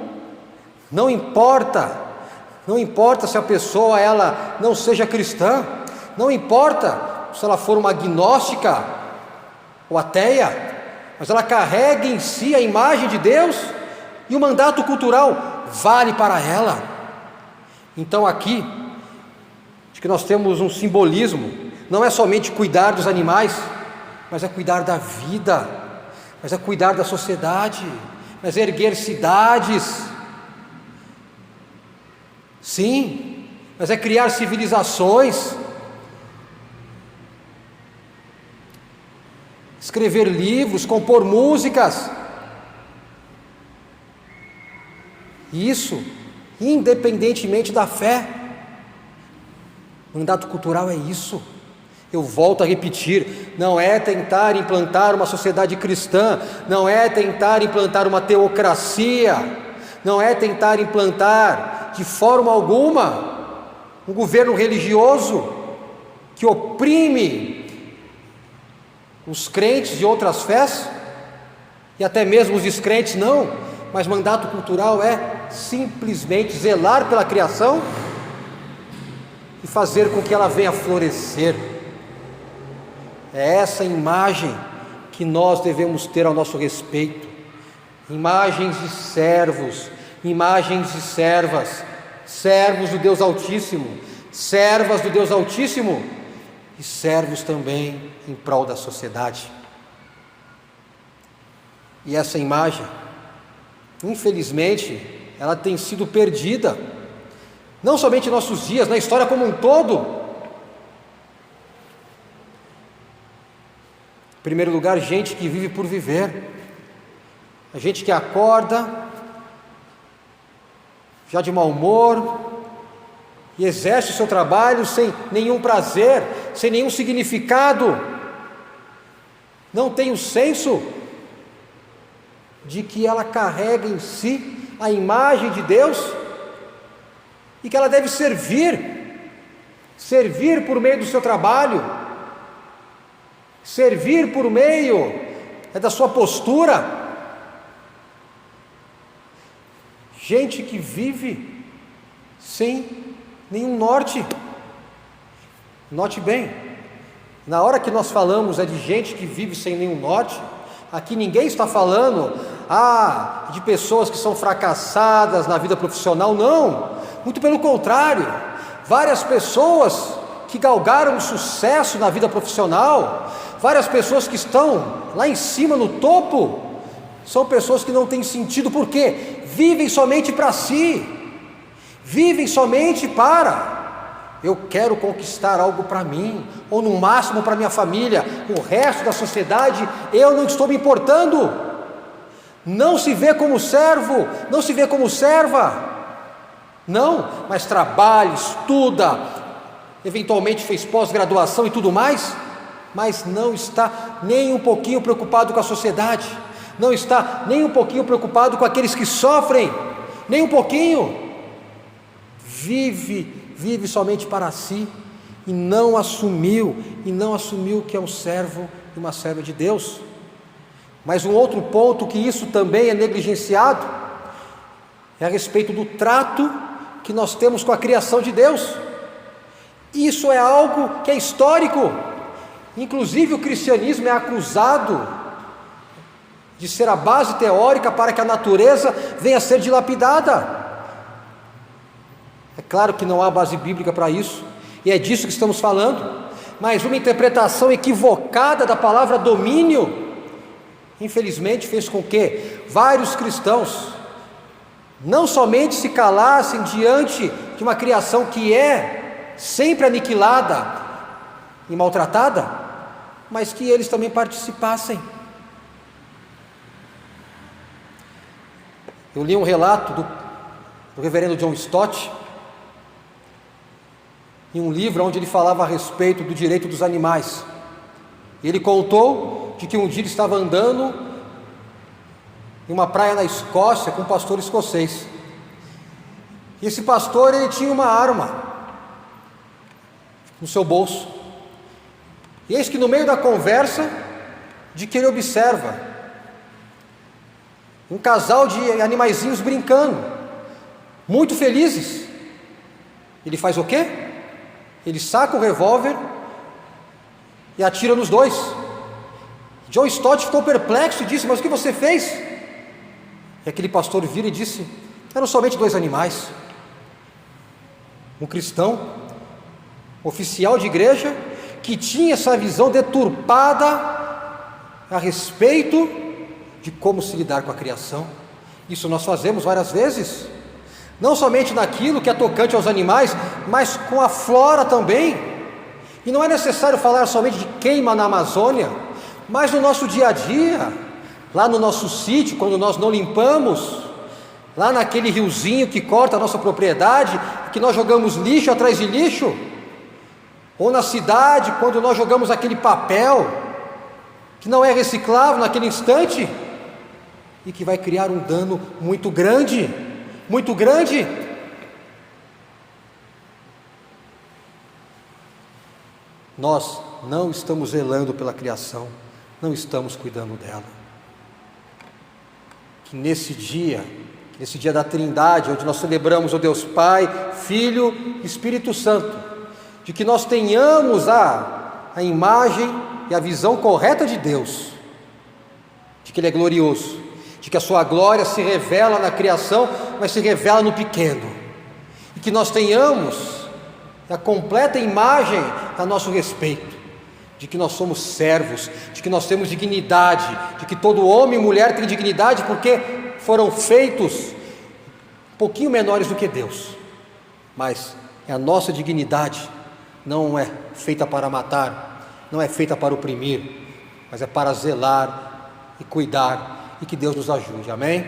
A: Não importa se a pessoa ela não seja cristã, não importa se ela for uma agnóstica ou ateia, mas ela carrega em si a imagem de Deus, e o mandato cultural vale para ela. Então aqui, acho que nós temos um simbolismo, não é somente cuidar dos animais, mas é cuidar da vida, mas é cuidar da sociedade, mas é erguer cidades, sim, mas é criar civilizações, escrever livros, compor músicas. Isso, independentemente da fé. Mandato cultural é isso. Eu volto a repetir, não é tentar implantar uma sociedade cristã, não é tentar implantar uma teocracia, não é tentar implantar de forma alguma um governo religioso que oprime os crentes de outras fés, e até mesmo os descrentes não, mas mandato cultural é simplesmente zelar pela criação e fazer com que ela venha florescer. É essa imagem que nós devemos ter ao nosso respeito, imagens de servos, imagens de servas, servos do Deus Altíssimo, servas do Deus Altíssimo e servos também em prol da sociedade. E essa imagem, infelizmente, ela tem sido perdida, não somente em nossos dias, na história como um todo. Em primeiro lugar, gente que vive por viver, a gente que acorda já de mau humor e exerce o seu trabalho sem nenhum prazer, sem nenhum significado, não tem o senso de que ela carrega em si a imagem de Deus e que ela deve servir por meio do seu trabalho, servir por meio da sua postura. Gente que vive sem nenhum norte. Note bem, na hora que nós falamos de gente que vive sem nenhum norte, aqui ninguém está falando de pessoas que são fracassadas na vida profissional, não, muito pelo contrário, várias pessoas que galgaram o sucesso na vida profissional, várias pessoas que estão lá em cima no topo, são pessoas que não têm sentido, porque vivem somente para si, vivem somente para, eu quero conquistar algo para mim, ou no máximo para minha família, o resto da sociedade eu não estou me importando. Não se vê como servo, não se vê como serva, não, mas trabalha, estuda, eventualmente fez pós-graduação e tudo mais, mas não está nem um pouquinho preocupado com a sociedade, não está nem um pouquinho preocupado com aqueles que sofrem, nem um pouquinho, vive somente para si, e não assumiu que é um servo e uma serva de Deus. Mas um outro ponto que isso também é negligenciado, é a respeito do trato que nós temos com a criação de Deus. Isso é algo que é histórico, inclusive o cristianismo é acusado de ser a base teórica para que a natureza venha a ser dilapidada. É claro que não há base bíblica para isso, e é disso que estamos falando, mas uma interpretação equivocada da palavra domínio, infelizmente fez com que vários cristãos não somente se calassem diante de uma criação que é sempre aniquilada e maltratada, mas que eles também participassem. Eu li um relato do reverendo John Stott, em um livro onde ele falava a respeito do direito dos animais. Ele contou de que um dia ele estava andando em uma praia na Escócia com um pastor escocês. E esse pastor, ele tinha uma arma no seu bolso. E eis que no meio da conversa, de que ele observa um casal de animaizinhos brincando, muito felizes. Ele faz o quê? Ele saca o revólver e atira nos dois. John Stott ficou perplexo e disse: mas o que você fez? E aquele pastor vira e disse: eram somente dois animais. Um cristão, oficial de igreja, que tinha essa visão deturpada a respeito de como se lidar com a criação. Isso nós fazemos várias vezes, não somente naquilo que é tocante aos animais, mas com a flora também. E não é necessário falar somente de queima na Amazônia, mas no nosso dia a dia, lá no nosso sítio, quando nós não limpamos, lá naquele riozinho que corta a nossa propriedade, que nós jogamos lixo atrás de lixo, ou na cidade, quando nós jogamos aquele papel que não é reciclável naquele instante e que vai criar um dano muito grande, muito grande. Nós não estamos zelando pela criação, não estamos cuidando dela. Que nesse dia da Trindade, onde nós celebramos o Deus Pai, Filho e Espírito Santo, de que nós tenhamos a imagem e a visão correta de Deus, de que Ele é glorioso, de que a sua glória se revela na criação, mas se revela no pequeno, e que nós tenhamos a completa imagem a nosso respeito, de que nós somos servos, de que nós temos dignidade, de que todo homem e mulher tem dignidade, porque foram feitos um pouquinho menores do que Deus, mas a nossa dignidade não é feita para matar, não é feita para oprimir, mas é para zelar e cuidar, e que Deus nos ajude, amém?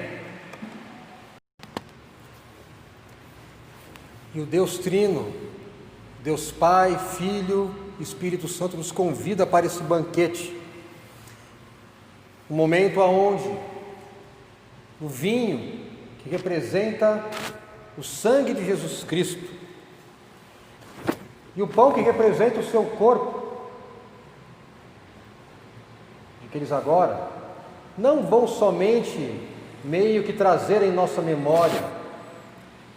A: E o Deus Trino, Deus Pai, Filho e Espírito Santo nos convida para esse banquete, um momento onde o vinho, que representa o sangue de Jesus Cristo, e o pão, que representa o seu corpo, de que eles agora não vão somente meio que trazer em nossa memória,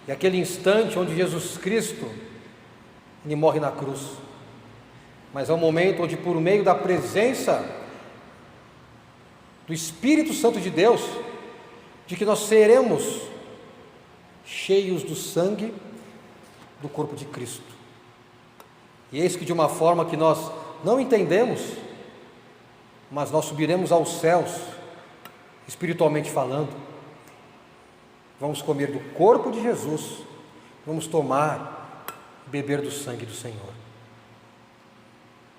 A: e aquele instante onde Jesus Cristo, Ele morre na cruz, mas é um momento onde, por meio da presença do Espírito Santo de Deus, de que nós seremos cheios do sangue do corpo de Cristo. E eis que, de uma forma que nós não entendemos, mas nós subiremos aos céus, espiritualmente falando, vamos comer do corpo de Jesus, vamos tomar e beber do sangue do Senhor.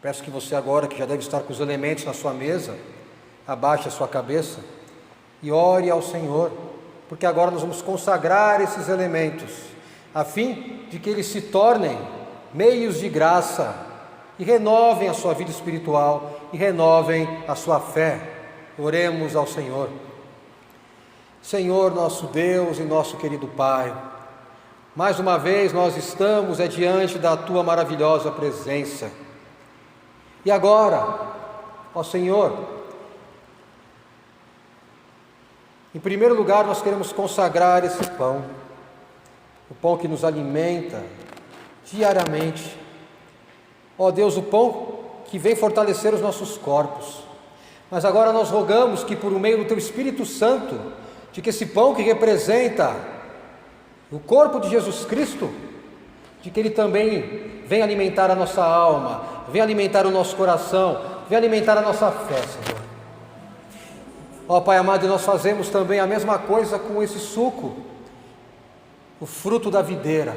A: Peço que você agora, que já deve estar com os elementos na sua mesa, abaixe a sua cabeça e ore ao Senhor, porque agora nós vamos consagrar esses elementos, a fim de que eles se tornem meios de graça e renovem a sua vida espiritual e renovem a sua fé. Oremos ao Senhor. Senhor, nosso Deus e nosso querido Pai, mais uma vez nós estamos diante da Tua maravilhosa presença. E agora, ó Senhor, em primeiro lugar nós queremos consagrar esse pão, o pão que nos alimenta diariamente. Ó Deus, o pão que vem fortalecer os nossos corpos. Mas agora nós rogamos que, por meio do Teu Espírito Santo, de que esse pão que representa o corpo de Jesus Cristo, de que ele também venha alimentar a nossa alma, venha alimentar o nosso coração, venha alimentar a nossa fé, Senhor. Ó Pai amado, nós fazemos também a mesma coisa com esse suco, o fruto da videira.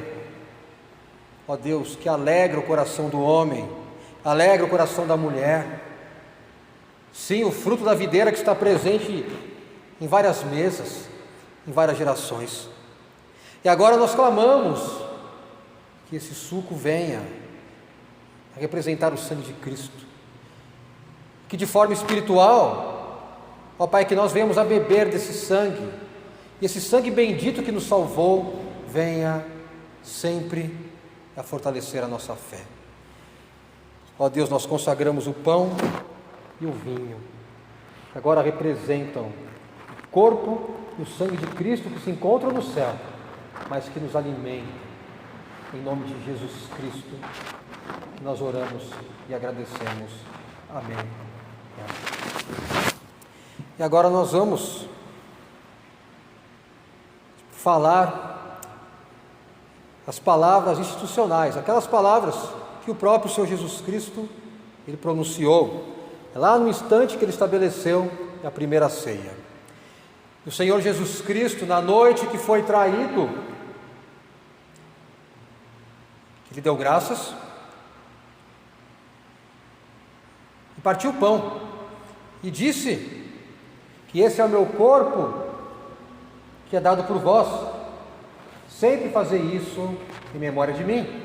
A: Ó Deus, que alegra o coração do homem, alegra o coração da mulher. Sim, o fruto da videira que está presente em várias mesas, em várias gerações. E agora nós clamamos que esse suco venha a representar o sangue de Cristo, que de forma espiritual, ó Pai, que nós venhamos a beber desse sangue, e esse sangue bendito que nos salvou, venha sempre a fortalecer a nossa fé. Ó Deus, nós consagramos o pão e o vinho, que agora representam o corpo e o sangue de Cristo que se encontram no céu, mas que nos alimentam. Em nome de Jesus Cristo, nós oramos e agradecemos. Amém. E agora nós vamos falar as palavras institucionais, aquelas palavras que o próprio Senhor Jesus Cristo, Ele pronunciou, lá no instante que Ele estabeleceu a primeira ceia. O Senhor Jesus Cristo, na noite que foi traído, Ele deu graças e partiu o pão e disse que esse é o meu corpo que é dado por vós, sempre fazei isso em memória de mim.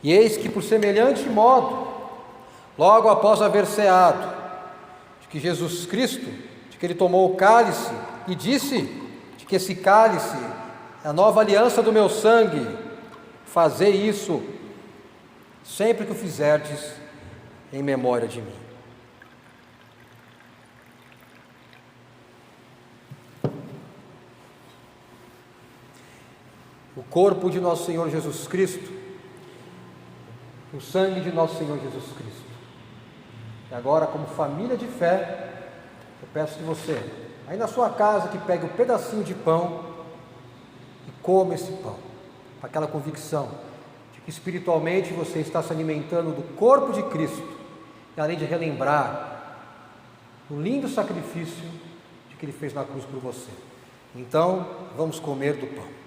A: E eis que por semelhante modo, logo após haver ceado, de que Jesus Cristo, de que ele tomou o cálice e disse de que esse cálice é a nova aliança do meu sangue, fazei isso sempre que o fizerdes em memória de mim. O corpo de nosso Senhor Jesus Cristo, o sangue de nosso Senhor Jesus Cristo. E agora, como família de fé, eu peço que você, aí na sua casa, que pegue um pedacinho de pão e coma esse pão, com aquela convicção de que espiritualmente você está se alimentando do corpo de Cristo, e além de relembrar o lindo sacrifício de que Ele fez na cruz por você. Então, vamos comer do pão.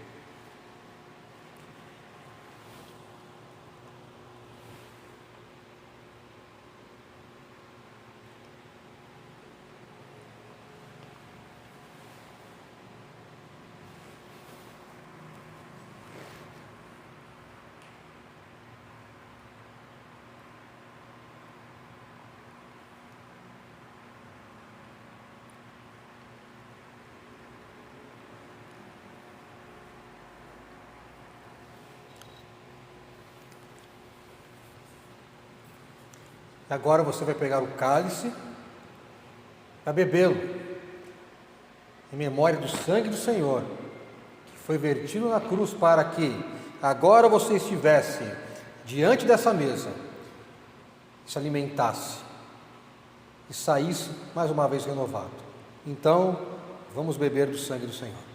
A: Agora você vai pegar o cálice para bebê-lo, em memória do sangue do Senhor, que foi vertido na cruz para que agora você estivesse diante dessa mesa, se alimentasse e saísse mais uma vez renovado. Então, vamos beber do sangue do Senhor.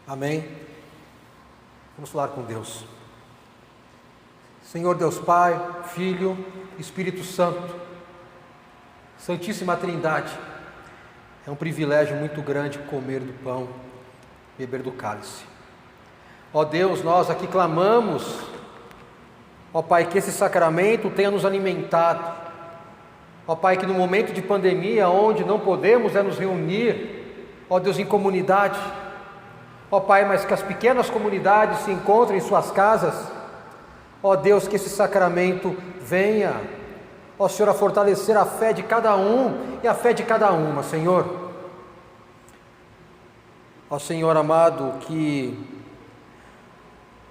A: Amém? Vamos falar com Deus. Senhor Deus Pai, Filho, Espírito Santo, Santíssima Trindade, é um privilégio muito grande comer do pão, beber do cálice. Ó Deus, nós aqui clamamos, ó Pai, que esse sacramento tenha nos alimentado. Ó Pai, que no momento de pandemia, onde não podemos nos reunir, ó Deus, em comunidade, ó Pai, mas que as pequenas comunidades se encontrem em suas casas, ó Deus, que esse sacramento venha, ó Senhor, a fortalecer a fé de cada um e a fé de cada uma, Senhor. Ó Senhor amado,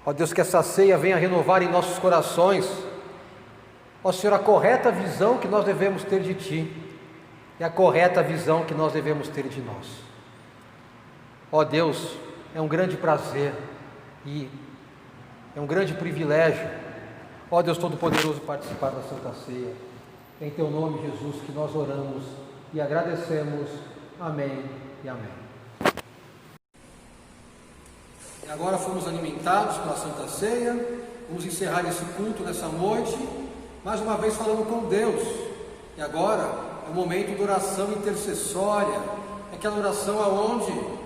A: ó Deus, que essa ceia venha renovar em nossos corações, ó Senhor, a correta visão que nós devemos ter de Ti e a correta visão que nós devemos ter de nós. Ó Deus, é um grande prazer e é um grande privilégio, ó Deus Todo-Poderoso, participar da Santa Ceia. Em Teu nome, Jesus, que nós oramos e agradecemos. Amém e amém. E agora fomos alimentados pela Santa Ceia, vamos encerrar esse culto nessa noite, mais uma vez falando com Deus. E agora é o momento de oração intercessória, aquela oração aonde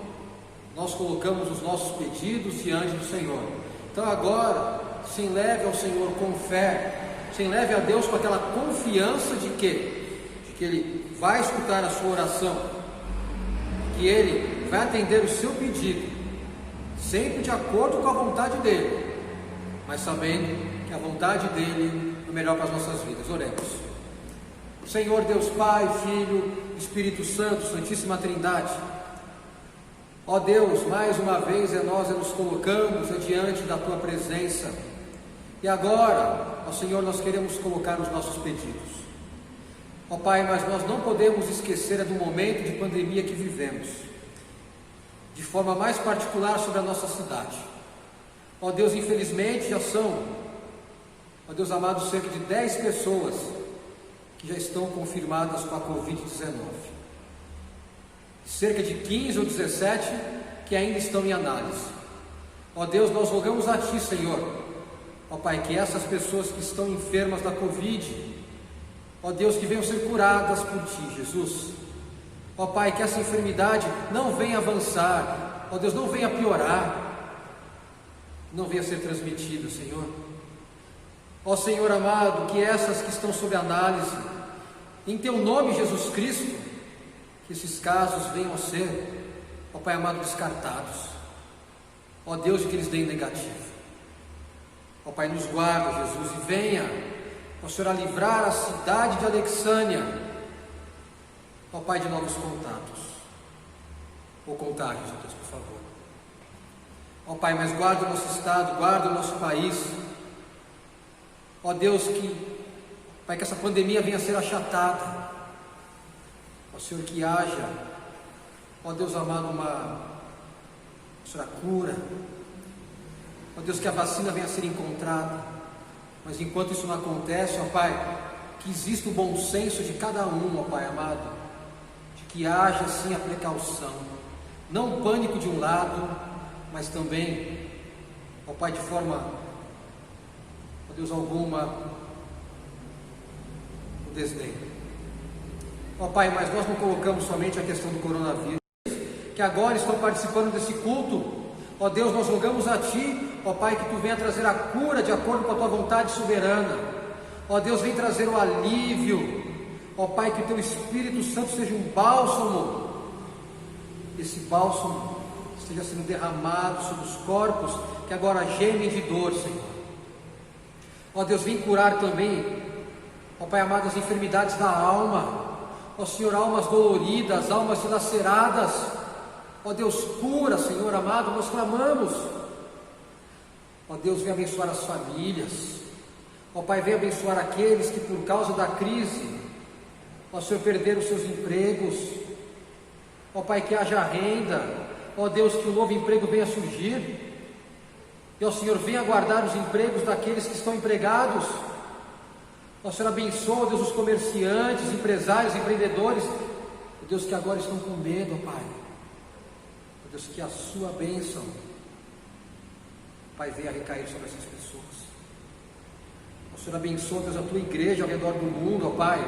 A: nós colocamos os nossos pedidos diante do Senhor. Então agora, se leve ao Senhor com fé, se leve a Deus com aquela confiança de que Ele vai escutar a sua oração, que Ele vai atender o seu pedido, sempre de acordo com a vontade dEle, mas sabendo que a vontade dEle é o melhor para as nossas vidas. Oremos. Senhor Deus Pai, Filho, Espírito Santo, Santíssima Trindade, ó Deus, mais uma vez nós nos colocamos diante da Tua presença, e agora, ó Senhor, nós queremos colocar os nossos pedidos, ó Pai, mas nós não podemos esquecer do momento de pandemia que vivemos, de forma mais particular sobre a nossa cidade. Ó Deus, infelizmente já são, ó Deus amado, cerca de 10 pessoas que já estão confirmadas com a Covid-19. Cerca de 15 ou 17 que ainda estão em análise. Ó Deus, nós rogamos a Ti, Senhor, ó Pai, que essas pessoas que estão enfermas da Covid, ó Deus, que venham ser curadas por Ti, Jesus. Ó Pai, que essa enfermidade não venha avançar, ó Deus, não venha piorar, não venha ser transmitida, Senhor. Ó Senhor amado, que essas que estão sob análise, em Teu nome, Jesus Cristo, que esses casos venham a ser, ó Pai amado, descartados. Ó Deus, que eles deem negativo. Ó Pai, nos guarda, Jesus, e venha, ó Senhor, a livrar a cidade de Alexânia, ó Pai, de novos contatos, ou contágios, ó Deus, por favor. Ó Pai, mas guarda o nosso estado, guarda o nosso país. Ó Deus, Pai, que essa pandemia venha a ser achatada. Ó Senhor, que haja, ó Deus amado, a cura. Ó Deus, que a vacina venha a ser encontrada. Mas enquanto isso não acontece, ó Pai, que exista o bom senso de cada um, ó Pai amado, de que haja sim a precaução, não o pânico de um lado, mas também, ó Pai, de forma, ó Deus, alguma, o desdém. Ó Pai, mas nós não colocamos somente a questão do coronavírus, que agora estão participando desse culto. Ó Deus, nós rogamos a Ti, ó Pai, que Tu venha trazer a cura de acordo com a Tua vontade soberana. Ó Deus, vem trazer o alívio. Ó Pai, que o Teu Espírito Santo seja um bálsamo. Esse bálsamo esteja sendo derramado sobre os corpos que agora gemem de dor, Senhor. Ó Deus, vem curar também, ó Pai amado, as enfermidades da alma. Ó Senhor, almas doloridas, almas dilaceradas. Ó Deus, cura, Senhor amado, nós clamamos. Ó Deus, vem abençoar as famílias. Ó Pai, vem abençoar aqueles que por causa da crise, ó Senhor, perderam seus empregos. Ó Pai, que haja renda. Ó Deus, que o novo emprego venha a surgir. E ó Senhor, venha guardar os empregos daqueles que estão empregados. Ó Senhor, abençoa, Deus, os comerciantes, empresários, empreendedores. Ó Deus, que agora estão com medo, ó Pai. Ó Deus, que a Sua bênção, Pai, venha a recair sobre essas pessoas. Ó Senhor, abençoa, Deus, a Tua igreja ao redor do mundo, ó Pai.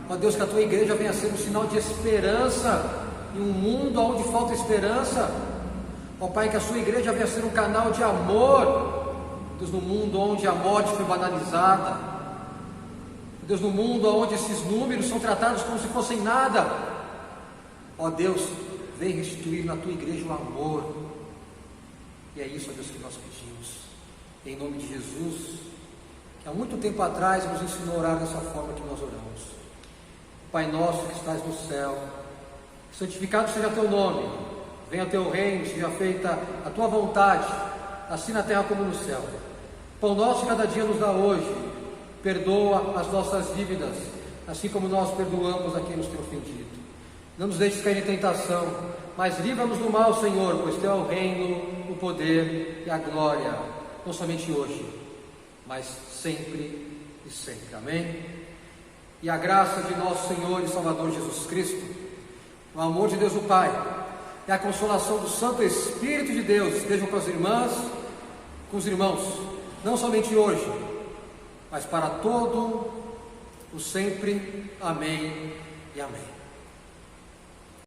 A: Ó Deus, que a Tua igreja venha a ser um sinal de esperança em um mundo onde falta esperança. Ó Pai, que a Sua igreja venha a ser um canal de amor, Deus, no mundo onde a morte foi banalizada. Deus, no mundo onde esses números são tratados como se fossem nada. Ó Deus, vem restituir na Tua igreja o amor. E é isso, ó Deus, que nós pedimos, em nome de Jesus, que há muito tempo atrás nos ensinou a orar dessa forma que nós oramos. Pai nosso que estás no céu, santificado seja Teu nome, venha o Teu reino, seja feita a Tua vontade, assim na terra como no céu. Pão nosso de cada dia nos dá hoje, perdoa as nossas dívidas, assim como nós perdoamos a quem nos tem ofendido. Não nos deixes cair em tentação, mas livra-nos do mal, Senhor, pois Teu é o reino, o poder e a glória, não somente hoje, mas sempre e sempre. Amém? E a graça de nosso Senhor e Salvador Jesus Cristo, o amor de Deus o Pai e a consolação do Santo Espírito de Deus estejam com as irmãs, com os irmãos, não somente hoje, mas para todo o sempre. Amém e amém.